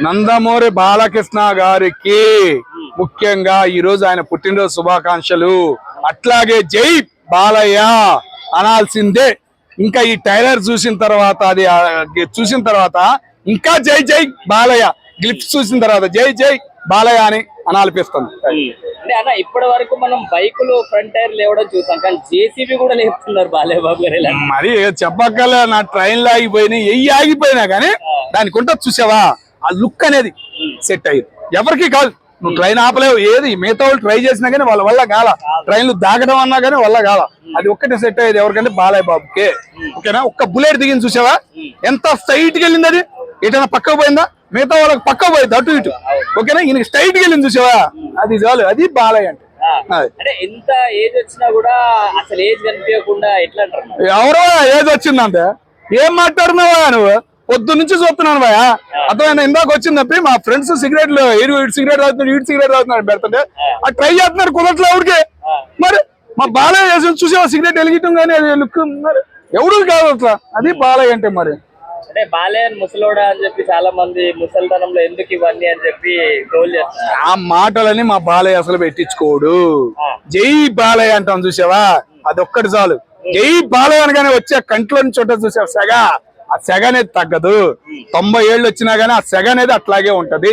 నందమూరి బాలకృష్ణ గారికి ముఖ్యంగా ఈ రోజు ఆయన పుట్టినరోజు శుభాకాంక్షలు. అట్లాగే జై బాలయ్య అనాల్సిందే. ఇంకా ఈ ట్రైలర్ చూసిన తర్వాత ఇంకా జై జై బాలయ్య, గ్లిప్స్ చూసిన తర్వాత జై జై బాలయ్య అని అనాలనిపిస్తుంది. అంటే అన్న ఇప్పటి వరకు మనం బైకులు ఫ్రంట్ టైర్ లేవడం చూసాం, కానీ జేసీబీ కూడా లేపుతున్నారు బాలయ్య బాబు గారు. మరి చెప్పక్కలే, నా ట్రైన్లు ఆగిపోయినాయి, ఆగిపోయినా కానీ దానికి ఉంటుంది చూసావా, ఆ లుక్ అనేది సెట్ అయ్యింది. ఎవరికి కాదు, నువ్వు ట్రైన్ ఆపలేవు. ఏది మిగతా వాళ్ళు ట్రై చేసినా కానీ వాళ్ళ వల్ల కాల, ట్రైన్లు దాగడం అన్నా కానీ వల్ల కాల. అది ఒక్కటే సెట్ అయ్యేది ఎవరికంటే బాలయ్య బాబుకే. ఓకేనా, ఒక్క బుల్లెట్ దిగింది చూసావా, ఎంత స్ట్రైట్ గా వెళ్ళింది. అది ఎటైనా పక్కకు పోయిందా, మిగతా వాళ్ళకి పక్కకు పోయింది అటు ఇటు. ఓకేనా, ఈయనకి స్ట్రైట్ గా వెళ్ళింది చూసావా, అది చాలు. అది బాలయ్య అంటే. అంటే ఎంత ఏజ్ వచ్చినా కూడా అసలు ఏజ్ కనిపించకుండా ఎట్లా అంటారు? ఎవరో ఏజ్ వచ్చిందంటే ఏం మాట్లాడుతున్నావా నువ్వు? పొద్దు నుంచి చూస్తున్నాను భయ, అర్థమైనా? ఇందాక వచ్చింది తప్పి మా ఫ్రెండ్స్ సిగరెట్లు సిగరెట్ తాగుతున్నాడు, సిగరెట్ తాగుతున్నాడు పెడుతుంటే అది ట్రై చేస్తున్నారు, కుదరట్లే ఎవరికి. మరి మా బాలయ్య చూసావా సిగరెట్ వెలిగిటం కానీ అది లుక్, మరి ఎవరు కాదు అట్లా. అది బాలయ్య అంటే. మరి అంటే బాలయ్య ముసలోడా అని చెప్పి చాలా మంది ముసలితనంలో ఎందుకు ఇవన్నీ అని చెప్పి ట్రోల్ చేస్తారు. ఆ మాటలని మా బాలయ్య అసలు పెట్టించుకోడు. జై బాలయ్య అంటాం చూసావా, అదొక్కటి చాలు. జై బాలయ్య అనగానే వచ్చే కంట్లో నుంచి ఉంటుంది చూసావా సెగ, ఆ సెగ అనేది తగ్గదు. 90 ఏళ్ళు వచ్చినా గానీ ఆ సెగ అనేది అట్లాగే ఉంటది.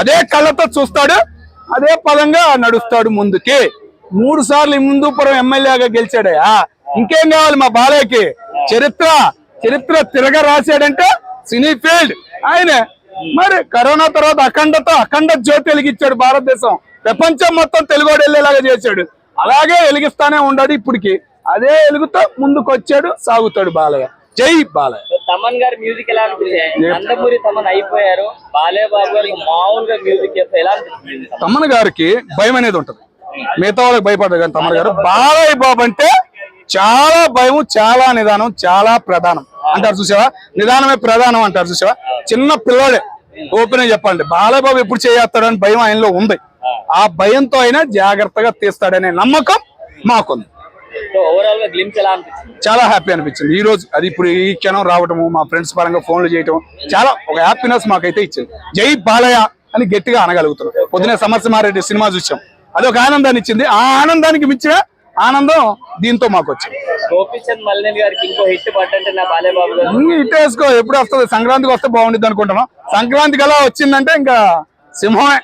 అదే కళ్ళతో చూస్తాడు, అదే పదంగా నడుస్తాడు ముందుకి. 3 సార్లు హిందూపురం ఎమ్మెల్యేగా గెలిచాడయా, ఇంకేం కావాలి మా బాలయ్యకి? చరిత్ర తిరగ రాశాడంటే సినీ ఫీల్డ్ ఆయనే. మరి కరోనా తర్వాత అఖండ జ్యోతి వెలిగించాడు భారతదేశం, ప్రపంచం మొత్తం తెలుగోడు వెళ్ళేలాగా చేశాడు. అలాగే వెలిగిస్తానే ఉన్నాడు ఇప్పటికి, అదే వెలుగుతో ముందుకు వచ్చాడు, సాగుతాడు బాలయ్య. జై బాలయ్య. తమన్ గారి మ్యూజిక్ ఎలా అనిపించింది? నందమూరి తమన్ అయిపోయారు, బాలయ్య బాబు గారికి మామూలుగా మ్యూజిక్ చేస్తే ఎలా అనిపిస్తుంది? తమన్ గారికి భయం అనేది ఉంటది, మిగతా వాళ్ళకి భయపడదు. కానీ తమన్ గారు, బాలయ్య బాబు అంటే చాలా భయం, చాలా నిదానం, చాలా ప్రధానం అంటారు చూసావా. నిదానమే ప్రధానం అంటారు చూసావా. చిన్న పిల్లోడే, ఓపెన్ చెప్పండి, బాలయ్య బాబు ఎప్పుడు చేస్తాడని భయం ఆయనలో ఉంది. ఆ భయంతో అయినా జాగ్రత్తగా తీస్తాడనే నమ్మకం మాకుంది. చాలా హ్యాపీ అనిపించింది ఈ రోజు. అది ఇప్పుడు ఈ క్షణం రావటము, మా ఫ్రెండ్స్ పరంగా ఫోన్లు చేయటం, చాలా ఒక హ్యాపీనెస్ మాకైతే ఇచ్చింది. జై బాలయ్య అని గట్టిగా అనగలుగుతున్నాం. పొద్దునే సమరసింహారెడ్డి సినిమా చూసాం, అది ఒక ఆనందాన్ని ఇచ్చింది. ఆ ఆనందానికి మించిన ఆనందం దీంతో మాకు వచ్చింది. హిట్ వేసుకో, ఎప్పుడు వస్తుంది? సంక్రాంతికి వస్తే బాగుంటుంది అనుకుంటున్నాం. సంక్రాంతికి అలా వచ్చిందంటే ఇంకా సింహమే.